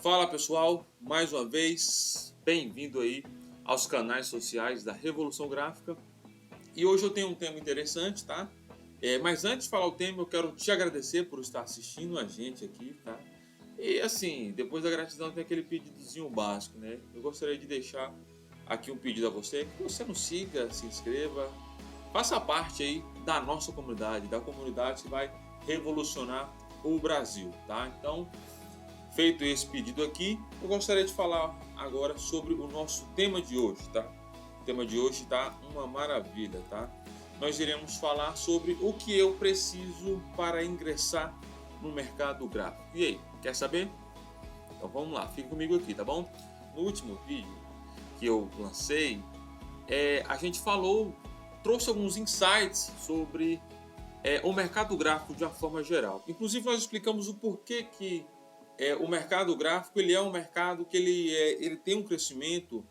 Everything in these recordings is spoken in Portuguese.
Fala pessoal, mais uma vez, bem-vindo aí aos canais sociais da Revolução Gráfica. E hoje eu tenho um tema interessante, tá? Mas antes de falar o tema, eu quero te agradecer por estar assistindo a gente aqui, tá? E assim, depois da gratidão tem aquele pedidozinho básico, né? Eu gostaria de deixar aqui um pedido a você, que você nos siga, se inscreva, faça parte aí da nossa comunidade, da comunidade que vai revolucionar o Brasil, tá? Então, feito esse pedido aqui, eu gostaria de falar agora sobre o nosso tema de hoje, tá? O tema de hoje tá uma maravilha, tá? Nós iremos falar sobre o que eu preciso para ingressar no mercado gráfico. E aí, quer saber? Então vamos lá, fica comigo aqui, tá bom? No último vídeo que eu lancei, a gente trouxe alguns insights sobre o mercado gráfico de uma forma geral. Inclusive nós explicamos o porquê que o mercado gráfico ele é um mercado que ele tem um crescimento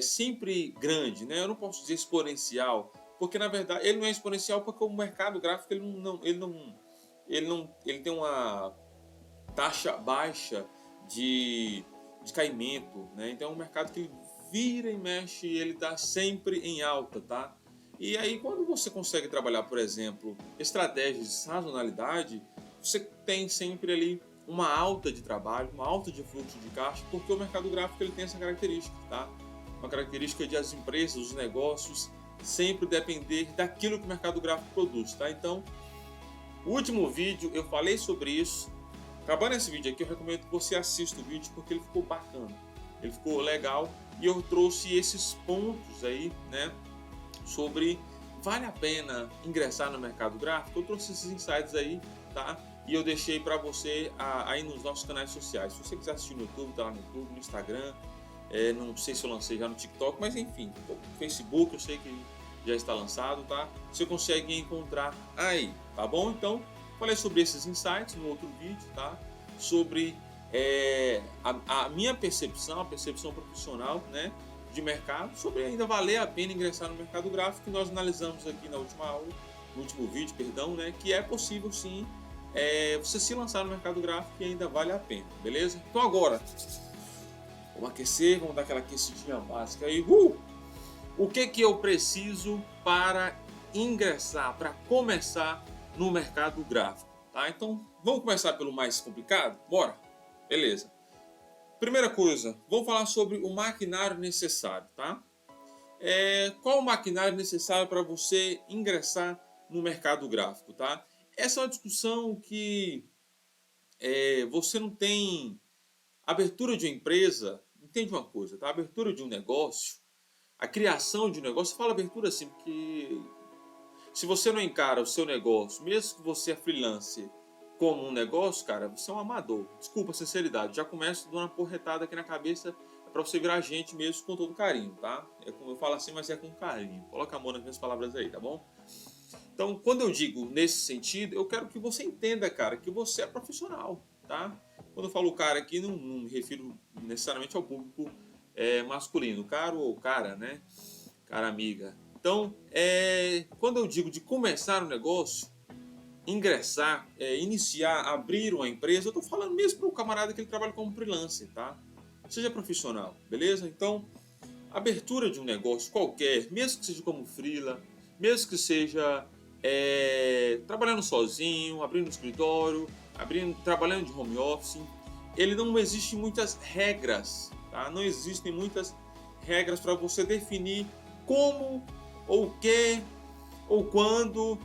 sempre grande, né? Eu não posso dizer exponencial, porque na verdade ele não é exponencial porque o mercado gráfico ele tem uma taxa baixa de caimento, né? Então é um mercado que ele vira e mexe e ele está sempre em alta, tá? E aí quando você consegue trabalhar, por exemplo, estratégias de sazonalidade, você tem sempre ali uma alta de trabalho, uma alta de fluxo de caixa, porque o mercado gráfico ele tem essa característica, tá? Uma característica de as empresas, os negócios sempre depender daquilo que o mercado gráfico produz, tá? Então, o último vídeo eu falei sobre isso. Acabando esse vídeo aqui, eu recomendo que você assista o vídeo porque ele ficou bacana, ele ficou legal e eu trouxe esses pontos aí, né? Sobre vale a pena ingressar no mercado gráfico. Eu trouxe esses insights aí, tá? E eu deixei para você aí nos nossos canais sociais. Se você quiser assistir no YouTube, tá lá no YouTube, no Instagram. Não sei se eu lancei já no TikTok, mas enfim, no Facebook eu sei que já está lançado, tá? Você consegue encontrar aí, tá bom? Então, falei sobre esses insights no outro vídeo, tá? Sobre a minha percepção, a percepção profissional, né? De mercado, sobre ainda valer a pena ingressar no mercado gráfico, que nós analisamos aqui na última aula, no último vídeo, perdão, né? Que é possível sim você se lançar no mercado gráfico e ainda vale a pena, beleza? Então agora, vamos aquecer, vamos dar aquela aquecidinha básica aí. O que eu preciso para ingressar, para começar no mercado gráfico, tá? Então, vamos começar pelo mais complicado? Bora? Beleza. Primeira coisa, vamos falar sobre o maquinário necessário, tá? Qual o maquinário necessário para você ingressar no mercado gráfico, tá? Essa é uma discussão que você não tem abertura de uma empresa, entende uma coisa, tá? A abertura de um negócio, a criação de um negócio, fala abertura assim, porque se você não encara o seu negócio, mesmo que você é freelancer, como um negócio, cara, você é um amador. Desculpa a sinceridade, já começo dando uma porretada aqui na cabeça para você virar gente mesmo com todo carinho, tá? É como eu falo assim, mas é com carinho. Coloca amor nas minhas palavras aí, tá bom? Então, quando eu digo nesse sentido, eu quero que você entenda, cara, que você é profissional, tá? Quando eu falo cara aqui, não me refiro necessariamente ao público masculino, cara ou cara, né? Cara amiga. Então, quando eu digo de começar um negócio, ingressar, iniciar, abrir uma empresa, eu tô falando mesmo para o camarada que ele trabalha como freelancer, tá? Seja profissional, beleza? Então, abertura de um negócio qualquer, mesmo que seja como freela, mesmo que seja trabalhando sozinho, abrindo um escritório, trabalhando de home office, ele não existe muitas regras, tá? Não existem muitas regras para você definir como ou o que ou quando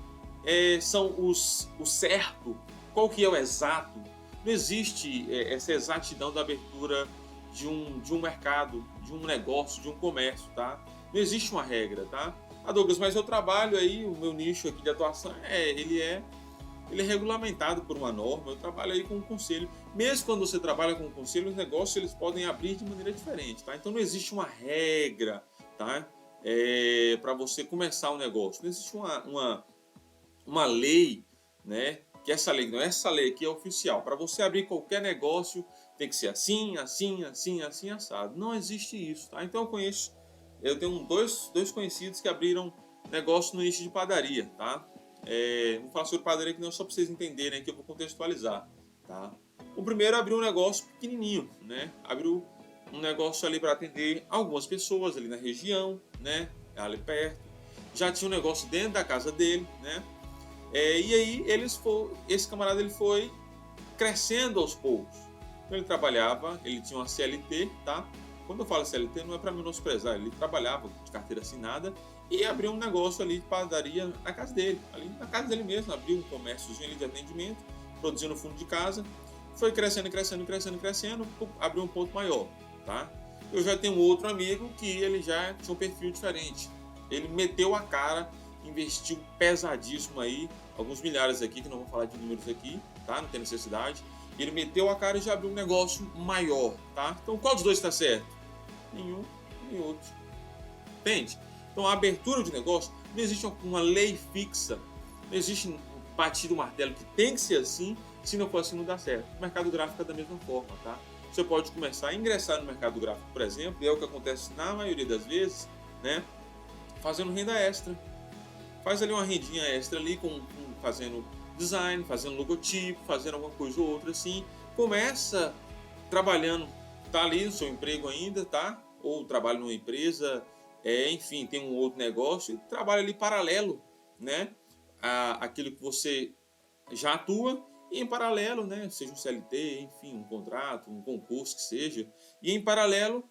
são o certo, qual que é o exato. Não existe essa exatidão da abertura de um mercado, de um negócio, de um comércio, tá? Não existe uma regra, tá? Douglas, mas eu trabalho aí, o meu nicho aqui de atuação ele é regulamentado por uma norma, eu trabalho aí com um conselho. Mesmo quando você trabalha com um conselho, os negócios eles podem abrir de maneira diferente, tá? Então não existe uma regra, tá? Para você começar um negócio. Não existe uma lei, né? Que essa lei aqui é oficial. Para você abrir qualquer negócio tem que ser assim, assim, assim, assim, assado. Não existe isso, tá? Então eu tenho dois conhecidos que abriram negócio no nicho de padaria, tá? Vou falar sobre padaria que não é só para vocês entenderem que eu vou contextualizar, tá? O primeiro abriu um negócio pequenininho, né? Abriu um negócio ali para atender algumas pessoas ali na região, né? Ali perto. Já tinha um negócio dentro da casa dele, né? E aí esse camarada ele foi crescendo aos poucos. Então, ele trabalhava, ele tinha uma CLT, tá? Quando eu falo CLT, não é para menosprezar, ele trabalhava de carteira assinada e abriu um negócio ali de padaria na casa dele, ali na casa dele mesmo, abriu um comérciozinho ali de atendimento, produzindo no fundo de casa, foi crescendo, abriu um ponto maior, tá? Eu já tenho outro amigo que ele já tinha um perfil diferente. Ele meteu a cara, investiu pesadíssimo aí, alguns milhares aqui, que não vou falar de números aqui, tá? Não tem necessidade. Ele meteu a cara e já abriu um negócio maior, tá? Então qual dos dois está certo? Nenhum, nem outro. Entende? Então a abertura de negócio, não existe uma lei fixa, não existe um batido martelo que tem que ser assim, se não for assim não dá certo. O mercado gráfico é da mesma forma, tá? Você pode começar a ingressar no mercado gráfico, por exemplo, e é o que acontece na maioria das vezes, né? Fazendo renda extra. Faz ali uma rendinha extra ali, fazendo design, fazendo logotipo, fazendo alguma coisa ou outra assim. Começa trabalhando, tá ali no seu emprego ainda, tá? Ou trabalha numa empresa, enfim, tem um outro negócio e trabalha ali paralelo, né? Aquilo que você já atua e em paralelo, né? Seja um CLT, enfim, um contrato, um concurso que seja. E em paralelo,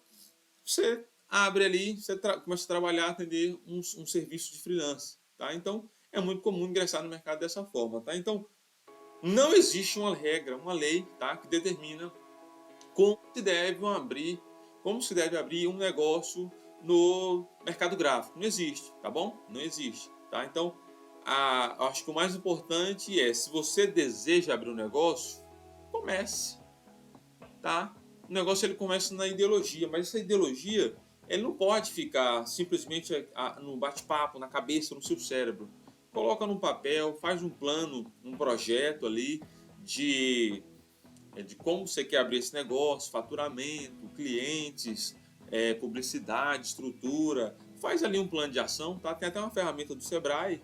você abre ali, você começa a trabalhar, atender um serviço de freelance, tá? Então, é muito comum ingressar no mercado dessa forma, tá? Então, não existe uma regra, uma lei, tá? Que determina como se deve abrir um negócio no mercado gráfico. Não existe, tá bom? Não existe, tá? Então, acho que o mais importante é, se você deseja abrir um negócio, comece, tá? O negócio ele começa na ideologia, mas essa ideologia ele não pode ficar simplesmente no bate-papo, na cabeça, no seu cérebro. Coloca num papel, faz um plano, um projeto ali de como você quer abrir esse negócio, faturamento, clientes, publicidade, estrutura. Faz ali um plano de ação, tá? Tem até uma ferramenta do Sebrae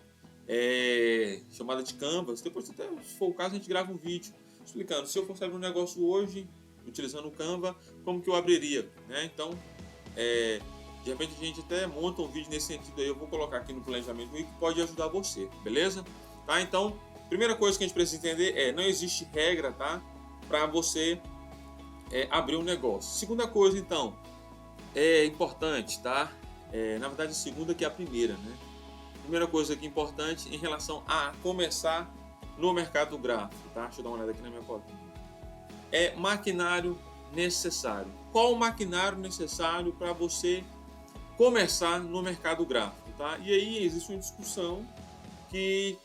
chamada de Canvas. Depois, até, se for o caso, a gente grava um vídeo explicando. Se eu fosse abrir um negócio hoje, utilizando o Canva, como que eu abriria, né? Então, de repente a gente até monta um vídeo nesse sentido aí, eu vou colocar aqui no planejamento que pode ajudar você, beleza? Tá? Então, primeira coisa que a gente precisa entender não existe regra, tá? Para você abrir um negócio. Segunda coisa, então, é importante, tá? Na verdade, a segunda que é a primeira, né? Primeira coisa que é importante em relação a começar no mercado gráfico, tá? Deixa eu dar uma olhada aqui na minha foto. Maquinário necessário. Qual o maquinário necessário para você começar no mercado gráfico, tá? E aí existe uma discussão que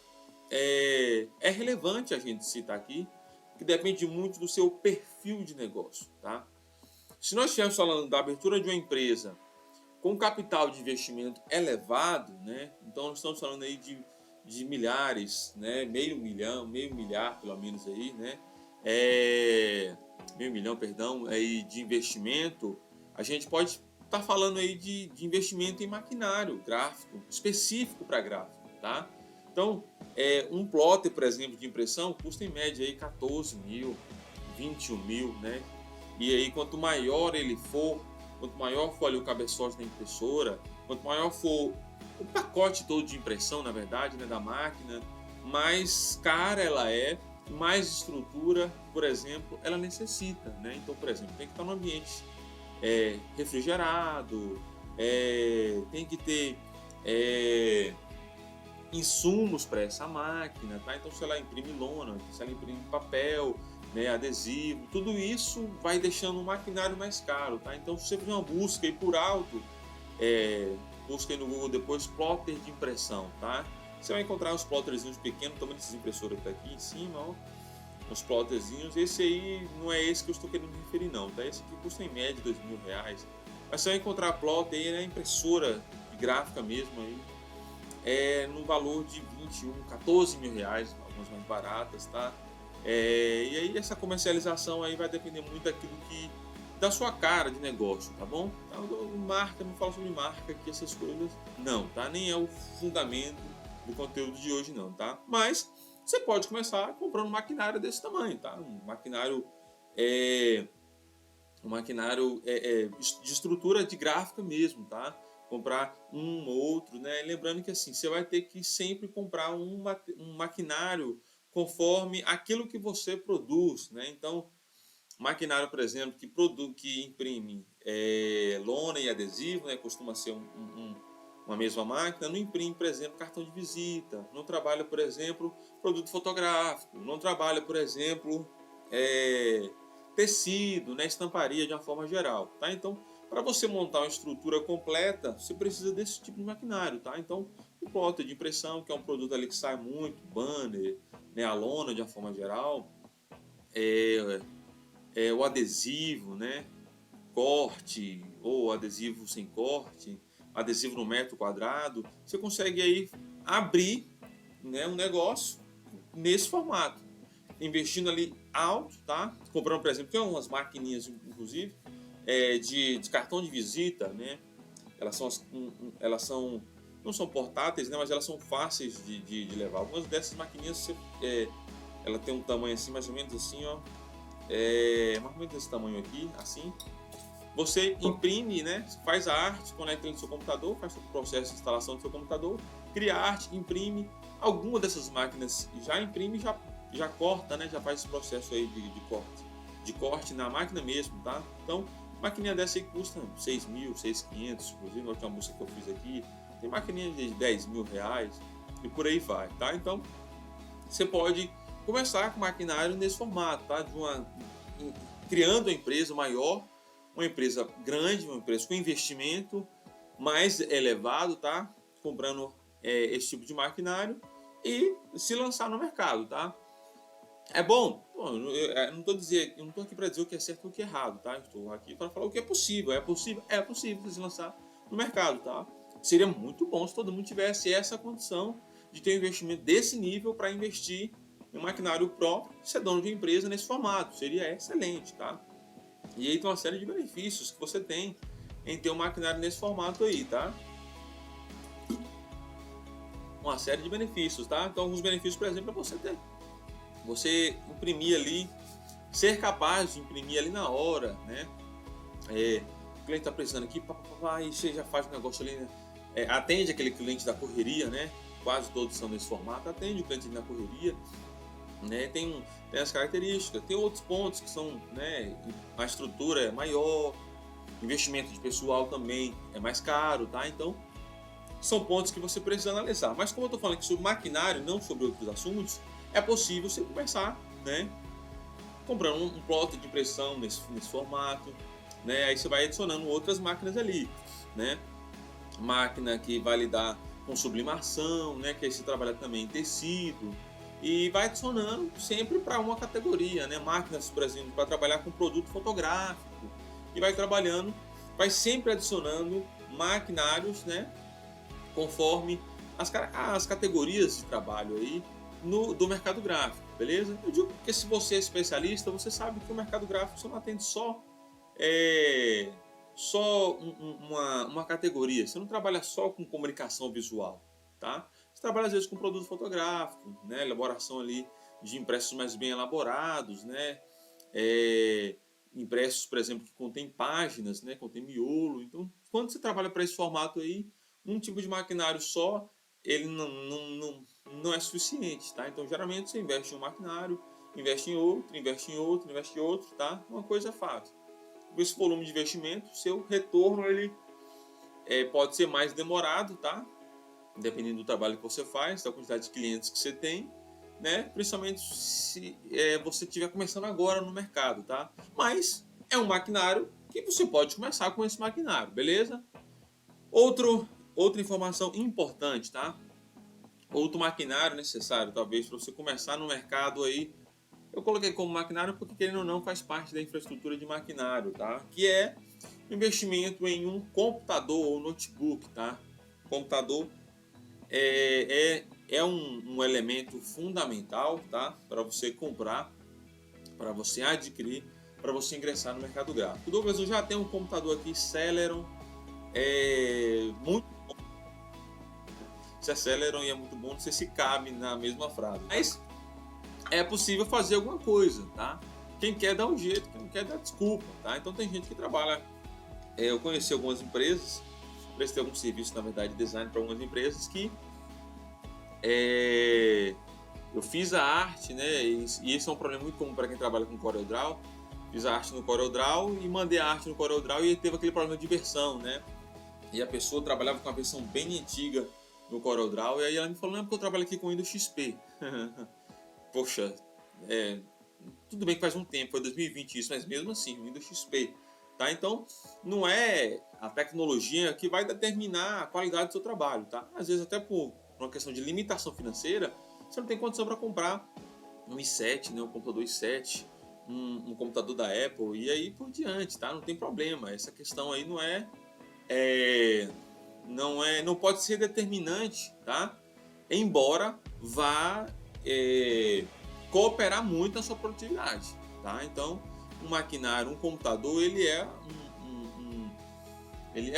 é relevante a gente citar aqui, que depende muito do seu perfil de negócio, tá? Se nós estivermos falando da abertura de uma empresa com capital de investimento elevado, né? Então nós estamos falando aí de milhares, né? Meio milhar pelo menos aí, né? Meio milhão, perdão, aí de investimento, a gente pode estar falando aí de investimento em maquinário gráfico, específico para gráfico, tá? Então, um plotter, por exemplo, de impressão custa em média aí 14 mil, 21 mil, né? E aí, quanto maior ele for, quanto maior for ali o cabeçote da impressora, quanto maior for o pacote todo de impressão, na verdade, né, da máquina, mais cara ela é, mais estrutura, por exemplo, ela necessita, né? Então, por exemplo, tem que estar no ambiente refrigerado, tem que ter insumos para essa máquina, tá? Então, se ela imprime lona, se ela imprime papel, né, adesivo, tudo isso vai deixando o maquinário mais caro, tá? Então, se você fizer uma busca aí por alto, busca aí no Google depois plotter de impressão, tá? Você vai encontrar os plotterzinhos pequenos, tamanho dessas impressoras que tá aqui em cima, ó. Os plotterzinhos, esse aí não é esse que eu estou querendo me referir não, tá? Esse aqui custa em média R$2.000, mas você vai encontrar plotter aí na impressora gráfica mesmo aí, no valor de 21, 14 mil reais, algumas mais baratas, tá? E aí essa comercialização aí vai depender muito da sua cara de negócio, tá bom? Então, marca, não falo sobre marca aqui, essas coisas, não, tá? Nem é o fundamento do conteúdo de hoje não, tá? Mas você pode começar comprando um maquinário desse tamanho, tá? Um maquinário um maquinário de estrutura de gráfica mesmo, tá? Comprar um ou outro, né? Lembrando que assim, você vai ter que sempre comprar um maquinário conforme aquilo que você produz, né? Então, maquinário, por exemplo, que imprime lona e adesivo, né? Costuma ser uma mesma máquina, não imprime, por exemplo, cartão de visita, não trabalha, por exemplo, produto fotográfico, não trabalha, por exemplo, tecido, né, estamparia de uma forma geral, tá? Então, para você montar uma estrutura completa, você precisa desse tipo de maquinário, tá? Então, o plotter de impressão, que é um produto ali que sai muito, banner, né, a lona de uma forma geral, o adesivo, né, corte ou adesivo sem corte, adesivo no metro quadrado, você consegue aí abrir, né, um negócio nesse formato, investindo ali alto, tá? Comprando, por exemplo, tem umas maquininhas, inclusive, de cartão de visita, né? Elas são não são portáteis, né? Mas elas são fáceis de levar. Algumas dessas maquininhas, ela tem um tamanho assim, mais ou menos assim, ó, mais ou menos desse tamanho aqui, assim. Você imprime, né? Faz a arte, conecta no seu computador, faz o processo de instalação do seu computador, cria a arte, imprime. Alguma dessas máquinas já imprime, já corta, né? Já faz esse processo aí de corte na máquina mesmo, tá? Então, maquininha dessa aí custa 6 mil, 6.500, inclusive na última busca que eu fiz aqui, tem maquininha de 10 mil reais e por aí vai, tá? Então, você pode começar com maquinário nesse formato, tá? Criando uma empresa maior, uma empresa grande, uma empresa com investimento mais elevado, tá? Comprando esse tipo de maquinário e se lançar no mercado, tá? É bom? Bom, eu não estou aqui para dizer o que é certo ou o que é errado, tá? Estou aqui para falar o que é possível. É possível você se lançar no mercado, tá? Seria muito bom se todo mundo tivesse essa condição de ter um investimento desse nível para investir em um maquinário próprio, ser dono de empresa nesse formato. Seria excelente, tá? E aí tem uma série de benefícios que você tem em ter um maquinário nesse formato aí, tá? Uma série de benefícios, tá? Então, alguns benefícios, por exemplo, é você imprimir ali, ser capaz de imprimir ali na hora, né? O cliente está precisando aqui, e você já faz o negócio ali, né? Atende aquele cliente da correria, né? Quase todos são nesse formato, atende o cliente na correria, né? Tem as características, tem outros pontos que são, né? A estrutura é maior, investimento de pessoal também é mais caro, tá? Então, são pontos que você precisa analisar. Mas como eu estou falando aqui sobre maquinário, não sobre outros assuntos, é possível você começar, né? Comprando um plotter de impressão nesse formato, né? Aí você vai adicionando outras máquinas ali, né? Máquina que vai lidar com sublimação, né? Que aí você trabalha também em tecido e vai adicionando sempre para uma categoria, né? Máquinas, por exemplo, para trabalhar com produto fotográfico e vai sempre adicionando maquinários, né? Conforme as categorias de trabalho aí do mercado gráfico, beleza? Eu digo porque se você é especialista, você sabe que o mercado gráfico só não atende só uma categoria. Você não trabalha só com comunicação visual, tá? Você trabalha às vezes com produto fotográfico, né? Elaboração ali de impressos mais bem elaborados, né? Impressos, por exemplo, que contém páginas, né? Contém miolo. Então, quando você trabalha para esse formato aí, um tipo de maquinário só, ele não é suficiente, tá? Então, geralmente, você investe em um maquinário, investe em outro, investe em outro, investe em outro, tá? Uma coisa é fato. Com esse volume de investimento, seu retorno ele pode ser mais demorado, tá? Dependendo do trabalho que você faz, da quantidade de clientes que você tem, né? Principalmente se você estiver começando agora no mercado, tá? Mas é um maquinário que você pode começar com esse maquinário, beleza? Outra informação importante, tá? Outro maquinário necessário, talvez, para você começar no mercado aí. Eu coloquei como maquinário porque, querendo ou não, faz parte da infraestrutura de maquinário, tá? Que é investimento em um computador ou notebook, tá? Computador é um elemento fundamental, tá? Para você comprar, para você adquirir, para você ingressar no mercado gráfico. Douglas, eu já tenho um computador aqui, Celeron, muito bom. Se é Celeron e é muito bom, não sei se cabe na mesma frase. Mas é possível fazer alguma coisa, tá? Quem quer dá um jeito, quem não quer dá desculpa, tá? Então tem gente que trabalha. Eu conheci algumas empresas, prestei algum serviço, na verdade, de design para algumas empresas que eu fiz a arte, né? E esse é um problema muito comum para quem trabalha com CorelDRAW. Fiz a arte no CorelDRAW e mandei a arte no CorelDRAW e teve aquele problema de versão, né? E a pessoa trabalhava com uma versão bem antiga no CorelDRAW, e aí ela me falou, não, porque eu trabalho aqui com Windows XP. Poxa, tudo bem que faz um tempo, foi 2020 isso, mas mesmo assim, Windows XP. Tá? Então, não é a tecnologia que vai determinar a qualidade do seu trabalho. Tá? Às vezes, até por uma questão de limitação financeira, você não tem condição para comprar um i7, né, um computador i7, um computador da Apple, e aí por diante, tá? Não tem problema. Essa questão aí não pode ser determinante, tá? Embora vá cooperar muito na sua produtividade, tá? Então, um maquinário, um computador, ele é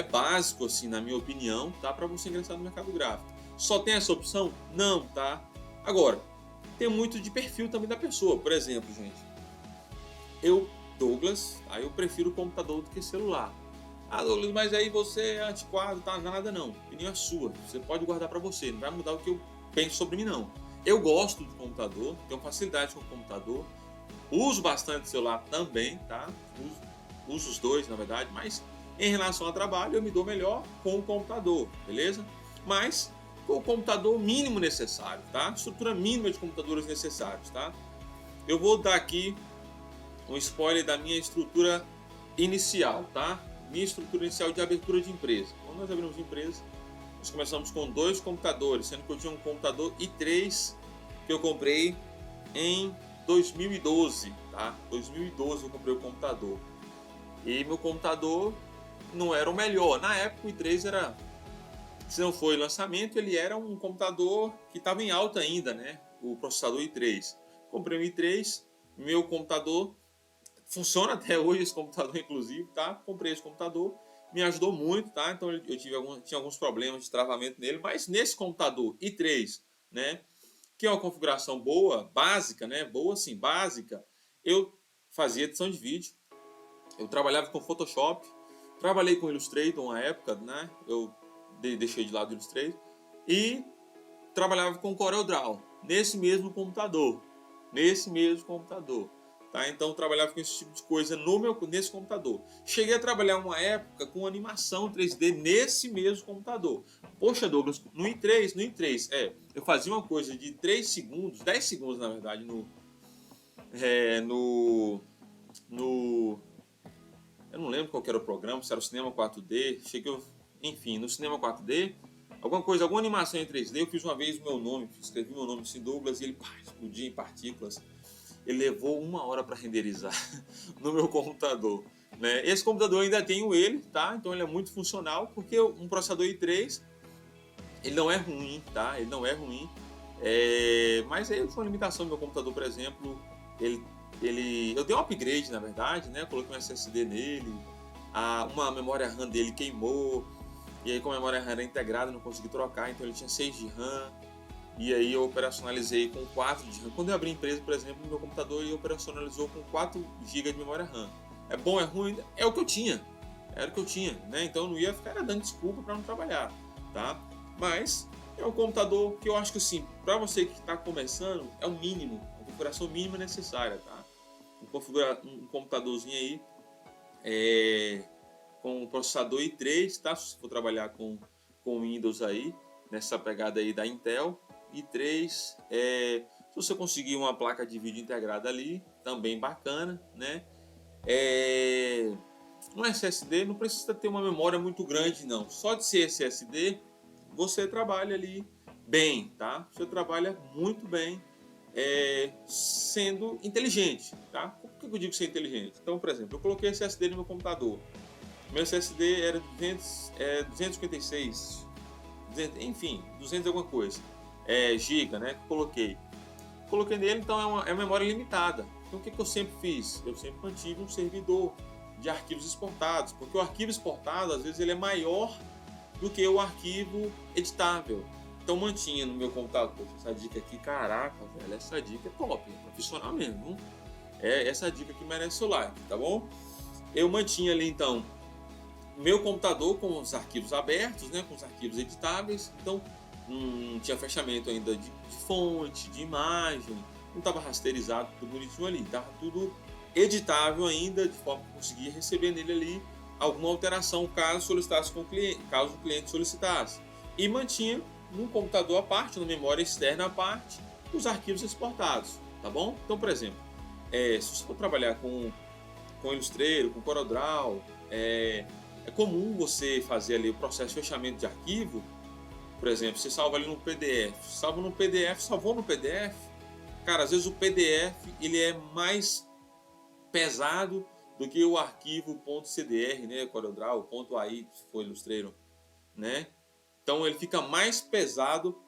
básico, assim, na minha opinião, tá? Para você ingressar no mercado gráfico. Só tem essa opção? Não, tá? Agora, tem muito de perfil também da pessoa. Por exemplo, gente, Douglas, aí eu prefiro computador do que celular. Ah, Douglas, mas aí você é antiquado, tá? Nada não. A opinião é sua. Você pode guardar para você. Não vai mudar o que eu penso sobre mim, não. Eu gosto de computador, tenho facilidade com o computador. Uso bastante celular também, tá? Uso os dois, na verdade, mas em relação ao trabalho eu me dou melhor com o computador, beleza? Mas com o computador mínimo necessário, tá? Estrutura mínima de computadores necessários, tá? Eu vou dar aqui um spoiler da minha estrutura inicial, tá? Minha estrutura inicial de abertura de empresa. Quando nós abrimos empresa, nós começamos com 2 computadores, sendo que eu tinha um computador i3 que eu comprei em 2012, tá? 2012 eu comprei o computador. E meu computador não era o melhor. Na época o i3 era, se não foi lançamento, ele era um computador que estava em alta ainda, né? O processador i3. Comprei o i3, meu computador funciona até hoje, esse computador inclusive, tá? Comprei esse computador, me ajudou muito, tá? Então eu tinha alguns problemas de travamento nele, mas nesse computador i3, né? Que é uma configuração boa, básica, né? Boa sim, básica. Eu fazia edição de vídeo, eu trabalhava com Photoshop, trabalhei com Illustrator uma época, né? Eu deixei de lado o Illustrator e trabalhava com CorelDRAW nesse mesmo computador, tá? Então eu trabalhava com esse tipo de coisa nesse computador. Cheguei a trabalhar uma época com animação 3D nesse mesmo computador. Poxa, Douglas, no i3, eu fazia uma coisa de 3 segundos, 10 segundos na verdade, eu não lembro qual era o programa, se era o Cinema 4D, enfim, no Cinema 4D, alguma animação em 3D, eu fiz uma vez o meu nome, escrevi meu nome assim, Douglas, e ele explodia em partículas. Ele levou 1 hora para renderizar no meu computador, né? Esse computador ainda tenho ele, tá? Então ele é muito funcional, porque um processador i3, ele não é ruim, tá? Ele não é ruim, mas aí foi uma limitação do meu computador, por exemplo, eu dei um upgrade, na verdade, né? Coloquei um SSD nele, uma memória RAM dele queimou, e aí com a memória RAM era integrada, não consegui trocar, então ele tinha 6 de RAM, e aí eu operacionalizei com 4 de RAM. Quando eu abri a empresa, por exemplo, no meu computador, ele operacionalizou com 4 GB de memória RAM. É bom, é ruim? É o que eu tinha. Era o que eu tinha, né? Então eu não ia ficar dando desculpa para não trabalhar, tá? Mas é um computador que eu acho que, assim, para você que está começando, é o mínimo, a configuração mínima necessária, tá? Um computadorzinho aí com o processador i3, tá? Se for trabalhar com Windows aí, nessa pegada aí da Intel, i3, se você conseguir uma placa de vídeo integrada ali, também bacana, né? Um SSD não precisa ter uma memória muito grande, não. Só de ser SSD, você trabalha ali bem, tá? Você trabalha muito bem, sendo inteligente, tá? Por que eu digo ser inteligente? Então, por exemplo, eu coloquei SSD no meu computador. Meu SSD era 256, 200, enfim, 200 alguma coisa. Giga, né? Coloquei nele, então é uma memória limitada. Então o que eu sempre fiz? Eu sempre mantive um servidor de arquivos exportados, porque o arquivo exportado, às vezes, ele é maior do que o arquivo editável. Então mantinha no meu computador. Essa dica aqui, caraca, velho, essa dica é top, é profissional mesmo. Essa é a dica que merece o like, tá bom? Eu mantinha ali, então, meu computador com os arquivos abertos, né, com os arquivos editáveis. Então, não tinha fechamento ainda de fonte, de imagem, não estava rasteirizado, tudo bonitinho ali. Estava tudo editável ainda, de forma que eu conseguia receber nele ali alguma alteração caso solicitasse com o cliente, caso o cliente solicitasse. E mantinha num computador à parte, na memória externa à parte, os arquivos exportados, tá bom? Então, por exemplo, se você for trabalhar com Illustrator, com CorelDRAW, é comum você fazer ali o processo de fechamento de arquivo. Por exemplo, você salva ali no PDF, salvou no PDF. Cara, às vezes o PDF ele é mais pesado do que o arquivo .cdr, né, CorelDRAW, .ai, se for Illustrator, né? Então ele fica mais pesado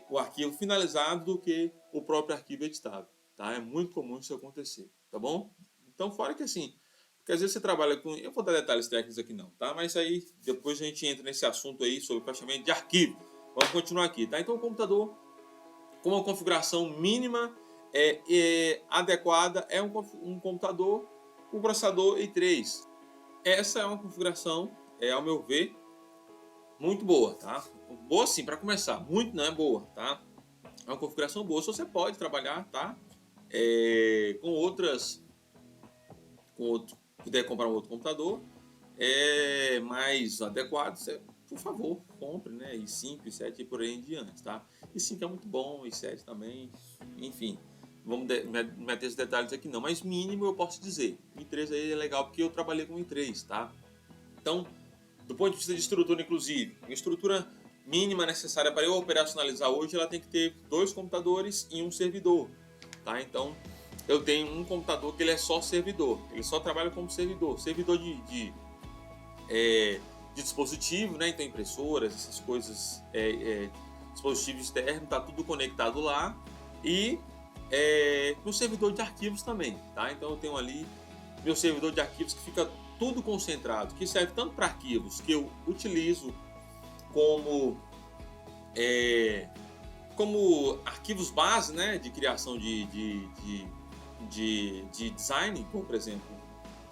o arquivo finalizado do que o próprio arquivo editável, tá? É muito comum isso acontecer, tá bom? Então, fora que assim, porque às vezes você trabalha com... Eu vou dar detalhes técnicos aqui não, tá? Mas aí depois a gente entra nesse assunto aí sobre fechamento de arquivo. Vamos continuar aqui, tá? Então o computador com uma configuração mínima adequada é um computador com processador i3. Essa é uma configuração, ao meu ver, muito boa, tá? Boa sim, para começar. Muito não é boa, tá? É uma configuração boa. Se você pode trabalhar, tá? Com outras... puder comprar um outro computador mais adequado, você, por favor, compre, né? i5, i7 e por aí em diante, tá? i5 é muito bom, i7 também, enfim. Vamos meter esses detalhes aqui não, mas mínimo eu posso dizer. O i3 aí é legal porque eu trabalhei com o i3, tá? Então, do ponto de vista de estrutura, inclusive, a estrutura mínima necessária para eu operacionalizar hoje, ela tem que ter 2 computadores e um servidor, tá? Então, eu tenho um computador que ele é só servidor, ele só trabalha como servidor de dispositivo, né? Então, impressoras, essas coisas, dispositivo externo, tá tudo conectado lá, e no servidor de arquivos também, tá? Então, eu tenho ali meu servidor de arquivos que fica tudo concentrado, que serve tanto para arquivos que eu utilizo como como arquivos base, né, de criação de design, como por exemplo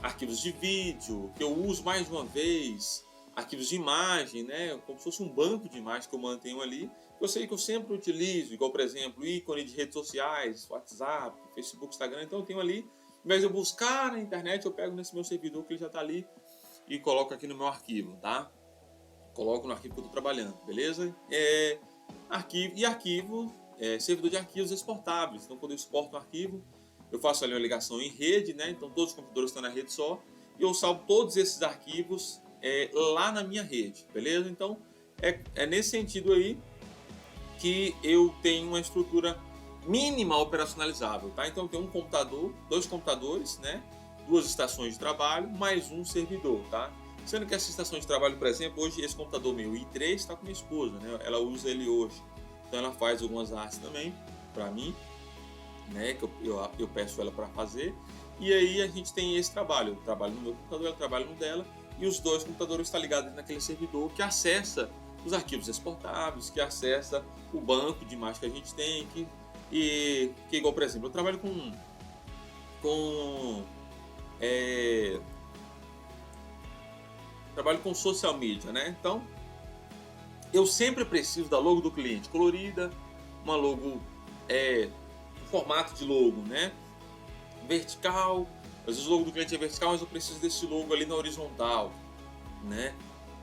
arquivos de vídeo que eu uso mais de uma vez, arquivos de imagem, né, como se fosse um banco de imagens que eu mantenho ali. Eu sei que eu sempre utilizo, igual por exemplo ícone de redes sociais, WhatsApp, Facebook, Instagram. Então eu tenho ali, ao invés de eu buscar na internet, eu pego nesse meu servidor que ele já está ali e coloco aqui no meu arquivo, tá? Coloco no arquivo que eu estou trabalhando, beleza? Arquivo, servidor de arquivos exportáveis. Então, quando eu exporto um arquivo, eu faço ali uma ligação em rede, né? Então, todos os computadores estão na rede só. E eu salvo todos esses arquivos lá na minha rede, beleza? Então, é nesse sentido aí que eu tenho uma estrutura mínima operacionalizável, tá? Então, eu tenho um computador, 2 computadores, né? 2 estações de trabalho, mais um servidor, tá? Sendo que essa estação de trabalho, por exemplo, hoje esse computador meu i3 está com minha esposa, né? Ela usa ele hoje. Então ela faz algumas artes também para mim, né? Que eu peço ela para fazer. E aí a gente tem esse trabalho. Eu trabalho no meu computador, ela trabalha no dela. E os 2 computadores estão ligados naquele servidor que acessa os arquivos exportáveis, que acessa o banco de imagens que a gente tem. Que igual, por exemplo, eu trabalho trabalho com social media, né? Então, eu sempre preciso da logo do cliente colorida, uma logo formato de logo, né? Vertical. Às vezes o logo do cliente é vertical, mas eu preciso desse logo ali na horizontal, né?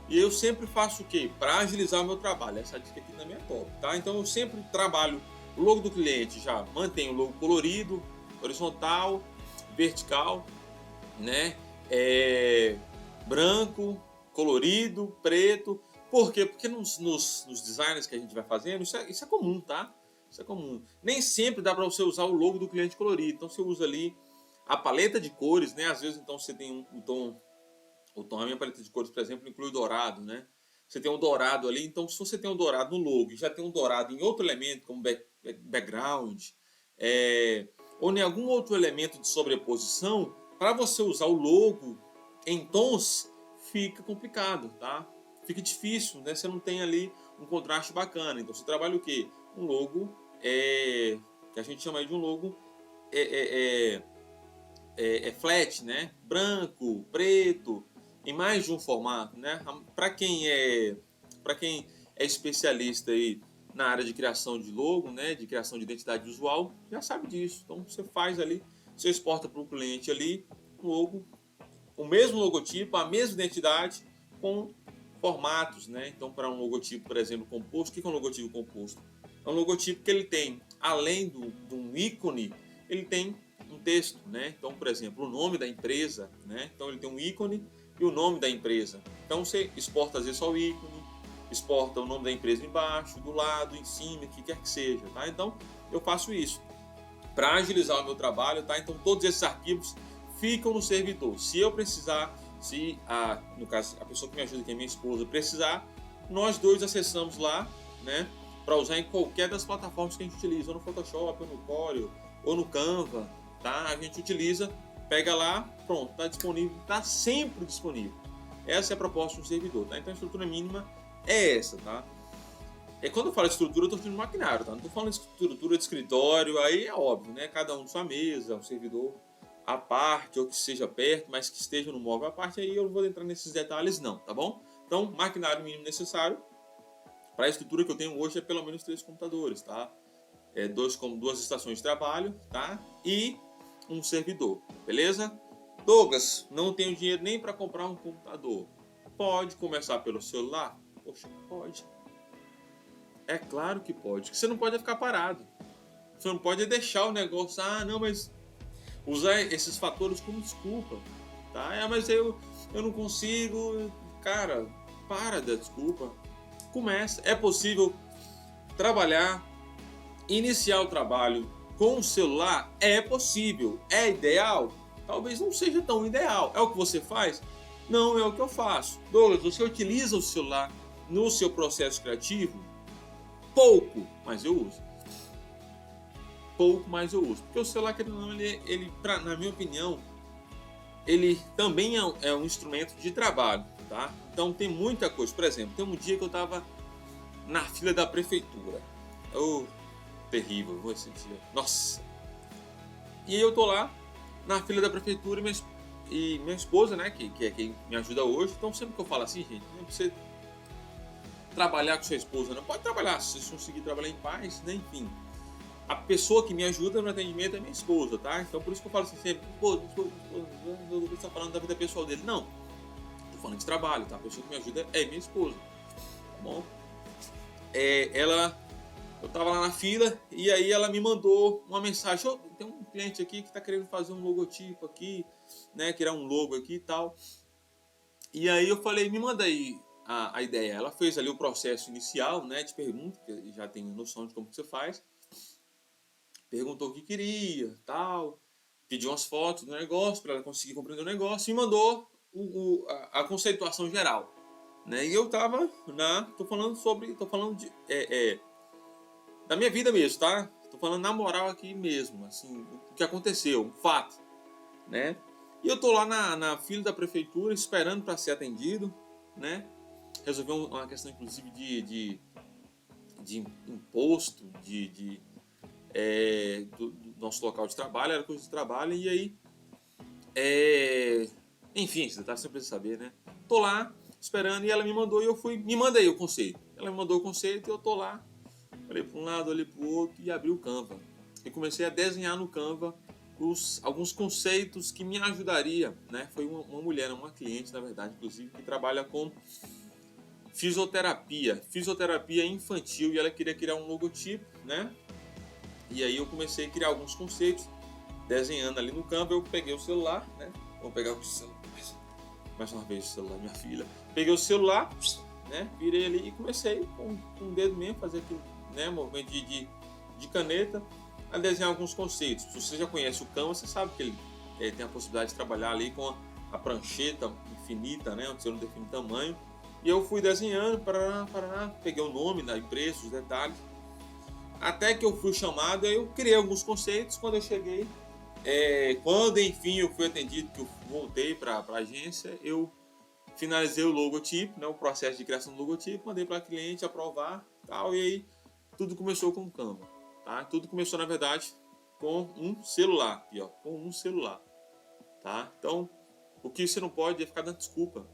E eu sempre faço o quê? Para agilizar o meu trabalho. Essa dica aqui também é top, tá? Então eu sempre trabalho o logo do cliente, já mantenho o logo colorido, horizontal, vertical, né? Branco, colorido, preto. Por quê? Porque nos designs que a gente vai fazendo, isso é comum, tá? Isso é comum. Nem sempre dá para você usar o logo do cliente colorido. Então você usa ali a paleta de cores, né? Às vezes então você tem um tom. A minha paleta de cores, por exemplo, inclui o dourado, né? Você tem um dourado ali, então se você tem um dourado no logo e já tem um dourado em outro elemento, como background, ou em algum outro elemento de sobreposição, para você usar o logo em tons, fica complicado, tá? Fica difícil, né? Você não tem ali um contraste bacana. Então você trabalha o quê? Um logo, que a gente chama de um logo é, é flat, né? Branco, preto, em mais de um formato, né? Para quem é especialista aí na área de criação de logo, né? De criação de identidade visual, já sabe disso. Então você faz ali, você exporta para o cliente ali um logo, o mesmo logotipo, a mesma identidade com formatos, né? Então para um logotipo, por exemplo, composto, o que é um logotipo composto? É um logotipo que ele tem, além de um ícone, ele tem um texto, né? Então, por exemplo, o nome da empresa, né? Então ele tem um ícone e o nome da empresa. Então você exporta às vezes só o ícone, exporta o nome da empresa embaixo, do lado, em cima, o que quer que seja, tá? Então eu faço isso para agilizar o meu trabalho, tá? Então todos esses arquivos ficam no servidor. Se eu precisar, no caso a pessoa que me ajuda, que é minha esposa, precisar, nós dois acessamos lá, né? Para usar em qualquer das plataformas que a gente utiliza, ou no Photoshop, ou no Corel, ou no Canva, tá? A gente utiliza, pega lá, pronto, está disponível, está sempre disponível. Essa é a proposta do servidor, tá? Então a estrutura mínima é essa, tá? Quando eu falo de estrutura, eu estou falando de maquinário, tá? Não estou falando de estrutura de escritório, aí é óbvio, né? Cada um de sua mesa, um servidor à parte, ou que seja perto, mas que esteja no móvel à parte, aí eu não vou entrar nesses detalhes não, tá bom? Então, maquinário mínimo necessário para a estrutura que eu tenho hoje é pelo menos 3 computadores, tá? Duas estações de trabalho, tá? E um servidor, beleza? Douglas, não tenho dinheiro nem para comprar um computador. Pode começar pelo celular? Poxa, pode. É claro que pode. Você não pode ficar parado. Você não pode deixar o negócio. Ah, não, mas usar esses fatores como desculpa. Tá? Mas eu não consigo. Cara, para da desculpa. Começa. É possível trabalhar, iniciar o trabalho com o celular? É possível. É ideal? Talvez não seja tão ideal. É o que você faz? Não é o que eu faço. Douglas, você utiliza o celular no seu processo criativo? Pouco, mas eu uso. Pouco, mas eu uso. Porque o celular, na minha opinião, ele também é um instrumento de trabalho, tá? Então tem muita coisa. Por exemplo, tem um dia que eu tava na fila da prefeitura. Terrível, vou esse dia. Nossa! E aí eu tô lá, na fila da prefeitura, e minha esposa, né, que é quem me ajuda hoje. Então sempre que eu falo assim, gente, não precisa trabalhar com sua esposa, não pode trabalhar, se você conseguir trabalhar em paz, né? Enfim. A pessoa que me ajuda no atendimento é minha esposa, tá? Então por isso que eu falo assim sempre, você tá falando da vida pessoal dele. Não, tô falando de trabalho, tá? A pessoa que me ajuda é minha esposa, tá bom? Eu tava lá na fila e aí ela me mandou uma mensagem, tem um cliente aqui que tá querendo fazer um logotipo aqui, né? Criar um logo aqui e tal. E aí eu falei, me manda aí a ideia. Ela fez ali o processo inicial, né, de pergunta, que já tem noção de como que você faz. Perguntou o que queria, tal, pediu umas fotos do negócio para ela conseguir compreender o negócio e mandou a conceituação geral, né? E eu tava tô falando da minha vida mesmo, tá? Tô falando na moral aqui mesmo, assim, o que aconteceu, um fato, né? E eu tô lá na fila da prefeitura esperando para ser atendido, né? Resolver uma questão, inclusive, de imposto, do nosso local de trabalho, era coisa de trabalho, e aí, enfim, você tá sempre precisa saber, né? Tô lá esperando e ela me mandou e eu fui, me manda aí o conceito. Ela me mandou o conceito e eu tô lá, olhei para um lado, olhei para o outro e abri o Canva. E comecei a desenhar no Canva alguns conceitos que me ajudaria, né? Foi uma mulher, uma cliente, na verdade, inclusive, que trabalha com fisioterapia infantil, e ela queria criar um logotipo, né? E aí eu comecei a criar alguns conceitos, desenhando ali no Canva. Eu peguei o celular, né? Vou pegar o celular, mais uma vez o celular, minha filha. Peguei o celular, né? Virei ali e comecei com o dedo mesmo, fazer aquele, né, movimento de caneta, a desenhar alguns conceitos. Se você já conhece o Canva, você sabe que ele tem a possibilidade de trabalhar ali com a prancheta infinita, né? Onde você não define tamanho. E eu fui desenhando, peguei o nome da empresa, os detalhes. Até que eu fui chamado, aí eu criei alguns conceitos. Quando eu cheguei, quando enfim eu fui atendido, que eu voltei para a agência, eu finalizei o logotipo, né, o processo de criação do logotipo, mandei para a cliente aprovar, tal, e aí tudo começou com o Canva, tá? Tudo começou, na verdade, com um celular, aqui, ó, com um celular, tá? Então, o que você não pode é ficar dando desculpa.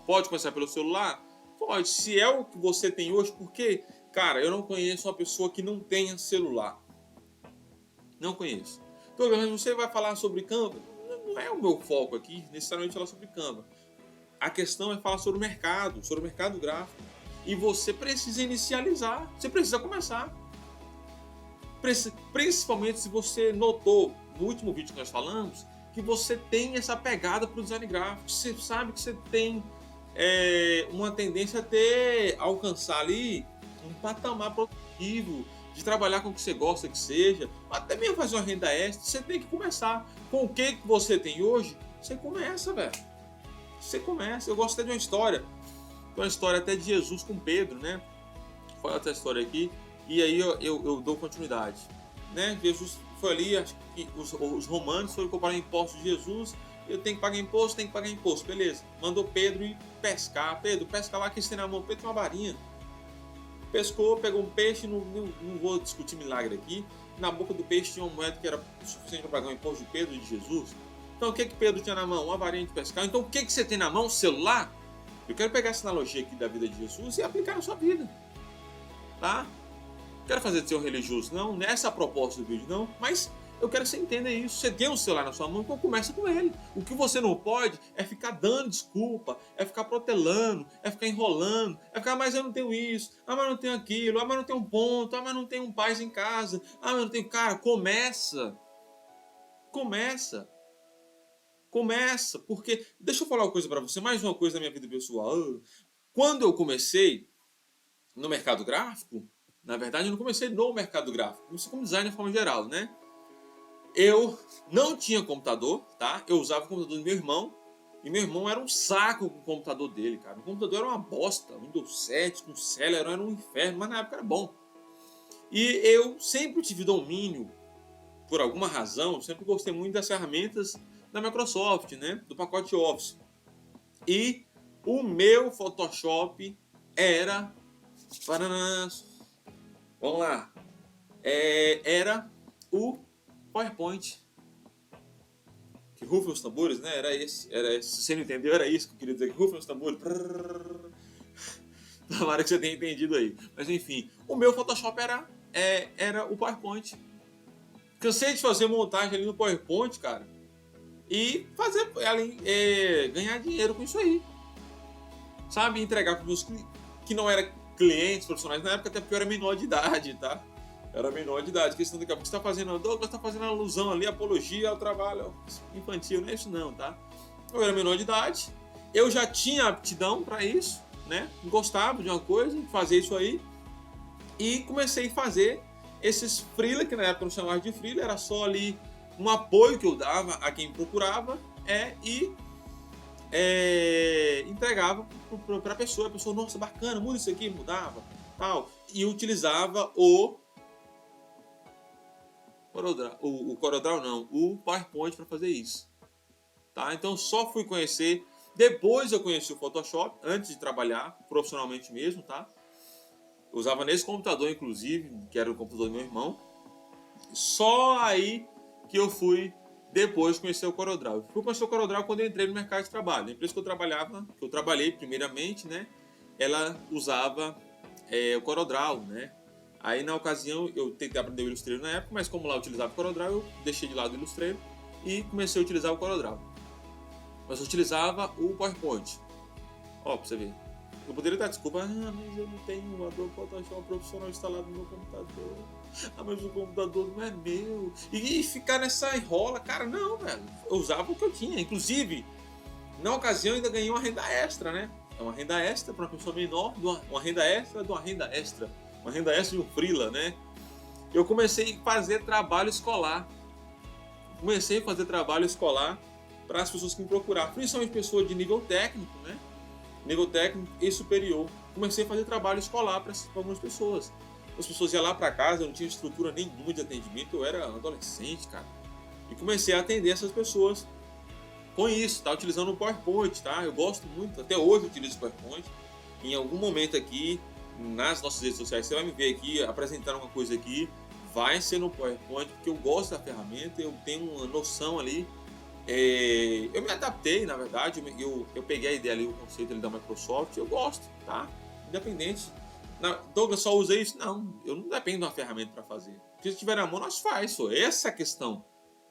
Pode começar pelo celular? Pode. Se é o que você tem hoje, porque, cara, eu não conheço uma pessoa que não tenha celular. Não conheço. Então, você vai falar sobre Canva? Não é o meu foco aqui, necessariamente falar sobre Canva. A questão é falar sobre o mercado gráfico. E você precisa inicializar, você precisa começar. Principalmente se você notou no último vídeo que nós falamos, que você tem essa pegada para o design gráfico. Você sabe que você tem uma tendência a alcançar ali um patamar produtivo, de trabalhar com o que você gosta que seja, até mesmo fazer uma renda extra. Você tem que começar. Com o que você tem hoje, você começa, velho. Você começa. Eu gosto até de uma história. Tem uma história até de Jesus com Pedro, né? Foi outra história aqui. E aí eu dou continuidade, né? Jesus foi ali, acho que os romanos foram cobrar impostos de Jesus. Eu tenho que pagar imposto, beleza. Mandou Pedro ir pescar. Pedro, pesca lá que você tem na mão. Pedro tem uma varinha. Pescou, pegou um peixe, não vou discutir milagre aqui. Na boca do peixe tinha uma moeda que era suficiente para pagar o imposto de Pedro e de Jesus. Então o que Pedro tinha na mão? Uma varinha de pescar. Então o que você tem na mão? Celular? Eu quero pegar essa analogia aqui da vida de Jesus e aplicar na sua vida. Tá? Não quero fazer de ser um religioso, não. Nessa é a proposta do vídeo, não. Mas eu quero que você entenda isso. Você tem um celular na sua mão, então começa com ele. O que você não pode é ficar dando desculpa, é ficar protelando, é ficar enrolando, é ficar, mas eu não tenho isso, mas não tenho aquilo, mas não tenho um ponto, mas não tenho um paz em casa, mas não tenho... Cara, começa, porque... Deixa eu falar uma coisa pra você, mais uma coisa da minha vida pessoal. Quando eu comecei no mercado gráfico, na verdade eu não comecei no mercado gráfico, comecei como designer de forma geral, né? Eu não tinha computador, tá? Eu usava o computador do meu irmão. E meu irmão era um saco com o computador dele, cara. O computador era uma bosta. Windows 7 com Celeron era um inferno, mas na época era bom. E eu sempre tive domínio, por alguma razão, sempre gostei muito das ferramentas da Microsoft, né? Do pacote Office. E o meu Photoshop era... Vamos lá. Era o PowerPoint. Que rufem os tambores, né? Era esse. Se você não entendeu, era isso que eu queria dizer. Que rufem os tambores. Tomara que você tenha entendido aí. Mas enfim, o meu Photoshop era o PowerPoint. Cansei de fazer montagem ali no PowerPoint, cara. E fazer ganhar dinheiro com isso aí. Sabe? Entregar para meus clientes, que não eram clientes profissionais na época, até porque eu era menor de idade, tá? Era menor de idade, questão daqui a pouco você está fazendo, Douglas está fazendo alusão ali, apologia ao trabalho infantil, não é isso não, tá? Eu era menor de idade, eu já tinha aptidão para isso, né? Gostava de uma coisa, fazer isso aí, e comecei a fazer esses freela, que na época não chamava de freela, era só ali um apoio que eu dava a quem procurava, e entregava para a pessoa, nossa, bacana, muda isso aqui, mudava, tal, e utilizava o CorelDRAW não, o PowerPoint para fazer isso, tá? Então só fui conhecer, depois eu conheci o Photoshop, antes de trabalhar profissionalmente mesmo, tá? Eu usava nesse computador, inclusive, que era o computador do meu irmão, só aí que eu fui depois conhecer o CorelDRAW. Fui conhecer o CorelDRAW quando eu entrei no mercado de trabalho. A empresa que eu trabalhei primeiramente, né? Ela usava o CorelDRAW, né? Aí na ocasião eu tentei aprender o Illustrator na época, mas como lá eu utilizava o CorelDRAW, eu deixei de lado o Illustrator e comecei a utilizar o CorelDRAW. Mas eu utilizava o PowerPoint. Ó, pra você ver. Eu poderia dar desculpa, mas eu não tenho um Adobe Photoshop profissional instalado no meu computador. Mas o computador não é meu. E ficar nessa enrola, cara, não, velho. Eu usava o que eu tinha. Inclusive, na ocasião eu ainda ganhei uma renda extra, né? É uma renda extra para uma pessoa menor, uma renda extra de uma renda extra. Uma renda extra de um freela, né? Eu comecei a fazer trabalho escolar. Para as pessoas que me procuravam, principalmente pessoas de nível técnico, né? Nível técnico e superior. Comecei a fazer trabalho escolar para algumas pessoas. As pessoas iam lá para casa, eu não tinha estrutura nenhuma de atendimento, eu era adolescente, cara. E comecei a atender essas pessoas com isso, tá? Utilizando o PowerPoint, tá? Eu gosto muito, até hoje eu utilizo o PowerPoint. Em algum momento aqui, nas nossas redes sociais, você vai me ver aqui, apresentando uma coisa aqui, vai ser no PowerPoint, porque eu gosto da ferramenta, eu tenho uma noção ali. Eu me adaptei, na verdade, eu peguei a ideia ali, o conceito ali da Microsoft, eu gosto, tá? Independente. Douglas, só usei isso? Não, eu não dependo de uma ferramenta para fazer. O que tiver na mão, nós faz, só. Essa é a questão.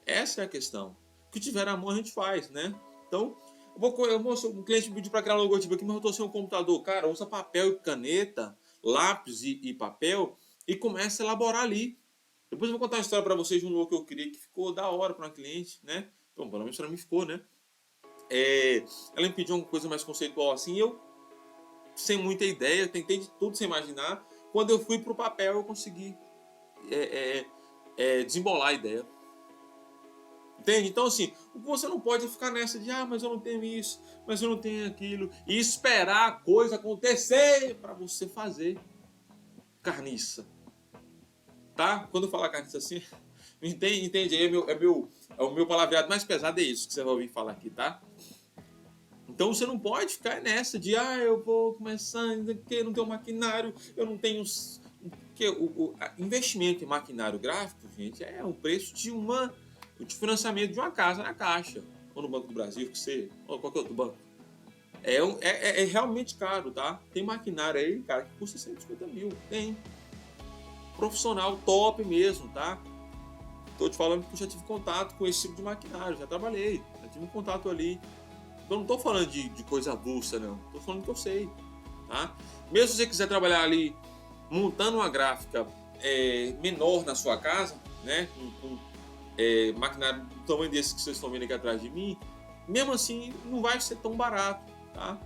Essa é a questão. O que tiver na mão, a gente faz, né? Então, um cliente me pediu para criar um logotipo aqui, mas eu tô sem um computador. Cara, usa papel e caneta, lápis e papel e começa a elaborar ali. Depois eu vou contar uma história para vocês de um logo que eu criei que ficou da hora para uma cliente, né? Bom, pelo menos para mim ficou, né? Ela me pediu uma coisa mais conceitual assim, eu, sem muita ideia, tentei de tudo sem imaginar. Quando eu fui pro papel, eu consegui desembolar a ideia. Entende? Então, assim, você não pode ficar nessa de mas eu não tenho isso, mas eu não tenho aquilo, e esperar a coisa acontecer para você fazer. Carniça. Tá? Quando eu falar carniça assim, entende? Aí é o meu palavreado mais pesado, é isso que você vai ouvir falar aqui, tá? Então você não pode ficar nessa de eu vou começar, porque eu não tenho maquinário, eu não tenho. Porque investimento em maquinário gráfico, gente, é o preço de financiamento de uma casa na Caixa, ou no Banco do Brasil, ou qualquer outro banco. É realmente caro, tá? Tem maquinário aí, cara, que custa 150 mil. Tem. Profissional top mesmo, tá? Tô te falando que eu já tive contato com esse tipo de maquinário, já trabalhei, já tive um contato ali. Eu não tô falando de coisa avulsa, não. Tô falando que eu sei, tá? Mesmo se você quiser trabalhar ali montando uma gráfica menor na sua casa, né? Com maquinário do tamanho desse que vocês estão vendo aqui atrás de mim, mesmo assim não vai ser tão barato, tá?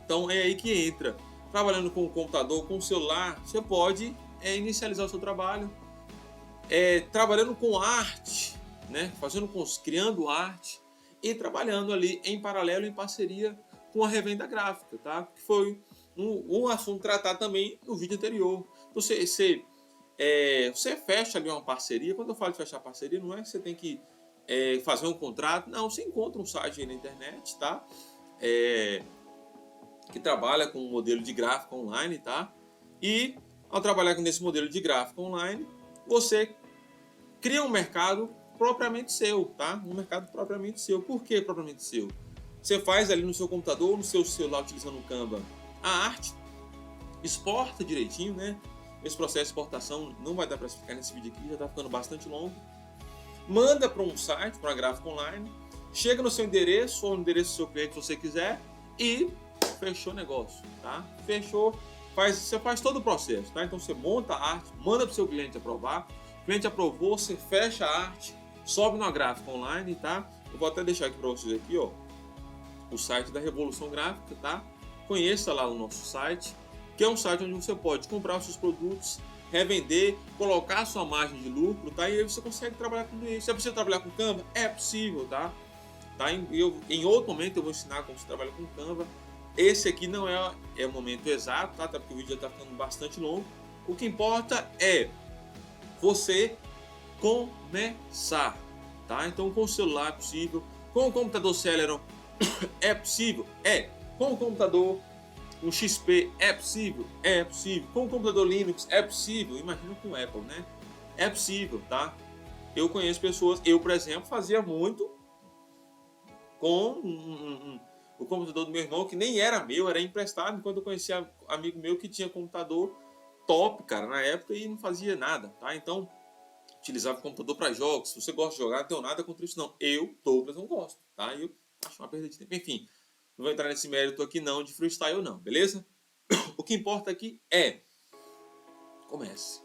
Então é aí que entra. Trabalhando com o computador, com o celular, você pode inicializar o seu trabalho. Trabalhando com arte, né? Criando arte e trabalhando ali em paralelo, em parceria com a revenda gráfica, tá? Que foi um assunto tratado também no vídeo anterior. Então, você fecha ali uma parceria. Quando eu falo de fechar parceria, não é que você tem que fazer um contrato. Não, você encontra um site aí na internet, tá? Que trabalha com um modelo de gráfica online, tá? E ao trabalhar nesse modelo de gráfica online, você cria um mercado propriamente seu, tá? Um mercado propriamente seu. Por que propriamente seu? Você faz ali no seu computador, no seu celular, utilizando o Canva, a arte, exporta direitinho, né? Esse processo de exportação não vai dar para explicar nesse vídeo aqui, já está ficando bastante longo. Manda para um site, para uma gráfica online, chega no seu endereço ou no endereço do seu cliente, se você quiser, e fechou o negócio, tá? Fechou, você faz todo o processo, tá? Então você monta a arte, manda para o seu cliente aprovar, o cliente aprovou, você fecha a arte, sobe na gráfica online, tá? Eu vou até deixar aqui para vocês aqui, ó, o site da Revolução Gráfica, tá? Conheça lá o nosso site, que é um site onde você pode comprar os seus produtos, revender, colocar a sua margem de lucro, tá? E aí você consegue trabalhar com isso. Se é possível trabalhar com Canva, é possível, tá? Em outro momento eu vou ensinar como você trabalha com Canva. Esse aqui não é o momento exato, tá? Até porque o vídeo já está ficando bastante longo. O que importa é você começar, tá? Então com o celular é possível, com o computador Celeron é possível, com o computador um XP é possível, com o computador Linux é possível, imagina com o Apple, né? É possível, tá? Eu conheço pessoas, eu por exemplo fazia muito com o computador do meu irmão, que nem era meu, era emprestado, enquanto eu conhecia amigo meu que tinha computador top, cara, na época e não fazia nada, tá? Então, utilizava o computador para jogos. Se você gosta de jogar, não tenho nada contra isso, não. Eu, Douglas, não gosto, tá? Eu acho uma perda de tempo. Enfim, não vou entrar nesse mérito aqui, não, de freestyle, não, beleza? O que importa aqui é comece,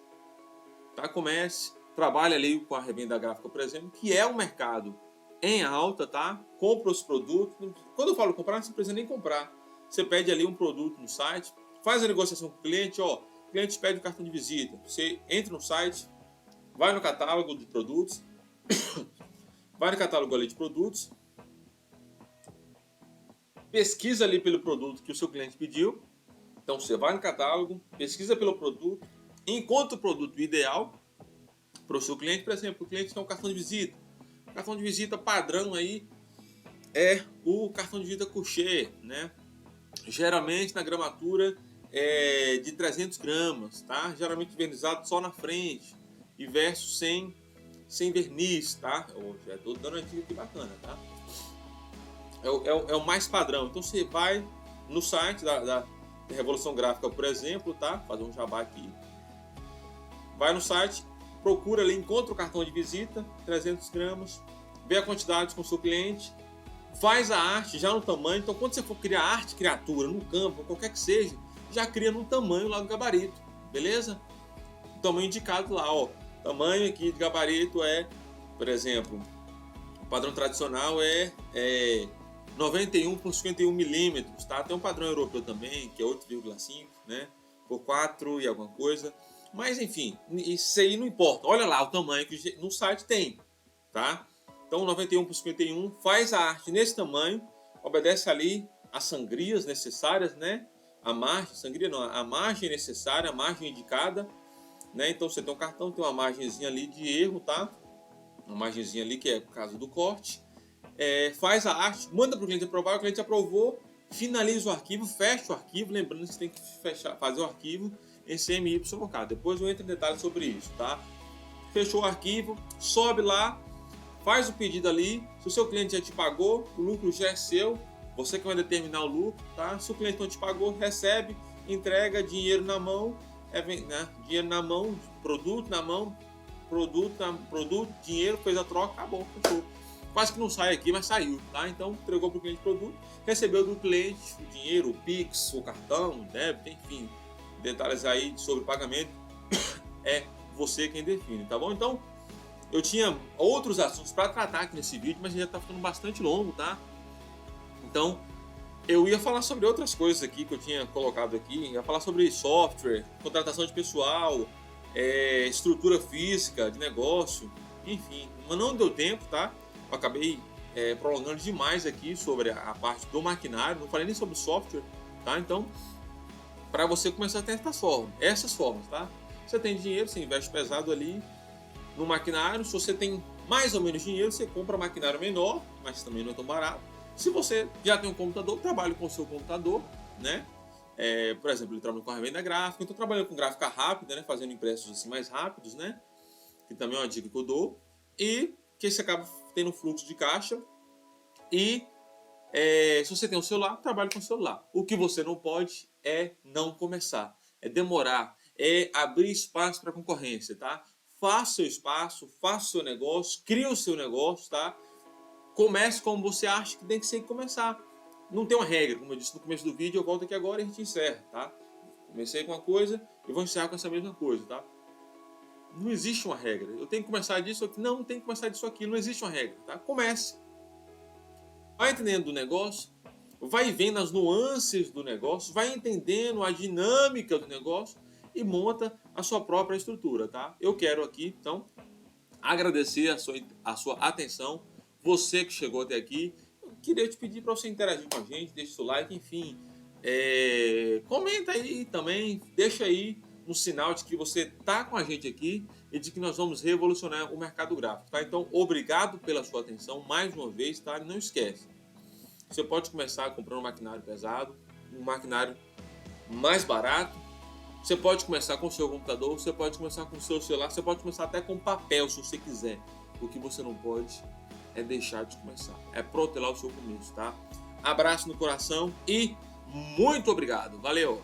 tá? Comece, trabalhe ali com a revenda gráfica, por exemplo, que é um mercado em alta, tá? Compra os produtos. Quando eu falo comprar, não você precisa nem comprar. Você pede ali um produto no site, faz a negociação com o cliente, ó. O cliente pede o cartão de visita. Você entra no site, vai no catálogo de produtos, vai no catálogo ali de produtos, pesquisa ali pelo produto que o seu cliente pediu. Então você vai no catálogo, pesquisa pelo produto, encontra o produto ideal para o seu cliente. Por exemplo, o cliente quer um cartão de visita. O cartão de visita padrão aí é o cartão de visita couché, né? Geralmente na gramatura de 300 gramas, tá? Geralmente vernizado só na frente. e verso sem verniz, tá? Eu já estou dando uma dica aqui bacana, tá? É o mais padrão. Então você vai no site da Revolução Gráfica, por exemplo, tá? Fazer um jabá aqui. Vai no site, procura ali, encontra o cartão de visita, 300 gramas, vê a quantidade com o seu cliente, faz a arte já no tamanho. Então quando você for criar arte, criatura, no campo, qualquer que seja, já cria no tamanho lá do gabarito, beleza? O tamanho indicado lá, ó. Tamanho aqui de gabarito é, por exemplo, o padrão tradicional é 91 por 51 milímetros, tá? Tem um padrão europeu também, que é 8,5, né? Por 4 e alguma coisa. Mas enfim, isso aí não importa. Olha lá o tamanho que no site tem, tá? Então 91 por 51, faz a arte nesse tamanho, obedece ali as sangrias necessárias, né? A margem necessária, a margem indicada, né? Então você tem um cartão, tem uma margenzinha ali de erro, tá? Uma margenzinha ali que é o caso do corte. Faz a arte, manda para o cliente aprovar, o cliente aprovou, finaliza o arquivo, fecha o arquivo, lembrando que você tem que fazer o arquivo em CMYK. Depois eu entro em detalhes sobre isso, tá? Fechou o arquivo, sobe lá, faz o pedido ali. Se o seu cliente já te pagou, o lucro já é seu, você que vai determinar o lucro, tá? Se o cliente não te pagou, recebe, entrega, dinheiro na mão, né? Dinheiro na mão, produto na mão, produto, dinheiro, fez a troca, acabou, fechou. Quase que não sai aqui, mas saiu, tá? Então entregou para o cliente o produto, recebeu do cliente o dinheiro, o Pix, o cartão, o débito, enfim, detalhes aí sobre pagamento, é você quem define, tá bom? Então eu tinha outros assuntos para tratar aqui nesse vídeo, mas já está ficando bastante longo, tá? Então eu ia falar sobre outras coisas aqui que eu tinha colocado aqui, ia falar sobre software, contratação de pessoal, estrutura física de negócio, enfim, mas não deu tempo, tá? Eu acabei prolongando demais aqui sobre a parte do maquinário, não falei nem sobre software, tá? Então, para você começar a ter essas formas, tá? Você tem dinheiro, você investe pesado ali no maquinário. Se você tem mais ou menos dinheiro, você compra maquinário menor, mas também não é tão barato. Se você já tem um computador, trabalhe com o seu computador, né? Por exemplo, ele trabalha com a revenda gráfica, então trabalhando com gráfica rápida, né? Fazendo impressos assim mais rápidos, né? Que também é uma dica que eu dou. E que você acaba tendo fluxo de caixa. E se você tem um celular, trabalhe com o celular. O que você não pode é não começar, é demorar, é abrir espaço para concorrência, tá? Faça seu espaço, faça o seu negócio, crie o seu negócio, tá? Comece como você acha que tem que ser começar. Não tem uma regra, como eu disse no começo do vídeo, eu volto aqui agora e a gente encerra, tá? Comecei com uma coisa e vou encerrar com essa mesma coisa, tá? Não existe uma regra. Eu tenho que começar disso aqui. Não tenho que começar disso aqui. Não existe uma regra, tá? Comece. Vai entendendo do negócio, vai vendo as nuances do negócio, vai entendendo a dinâmica do negócio e monta a sua própria estrutura, tá? Eu quero aqui, então, agradecer a sua atenção, você que chegou até aqui. Eu queria te pedir para você interagir com a gente, deixa o seu like, enfim, comenta aí também, deixa aí um sinal de que você tá com a gente aqui e de que nós vamos revolucionar o mercado gráfico, tá? Então, obrigado pela sua atenção mais uma vez, tá? E não esquece, você pode começar comprando um maquinário pesado, um maquinário mais barato. Você pode começar com o seu computador, você pode começar com o seu celular, você pode começar até com papel se você quiser. O que você não pode é deixar de começar, é protelar o seu começo, tá? Abraço no coração e muito obrigado, valeu!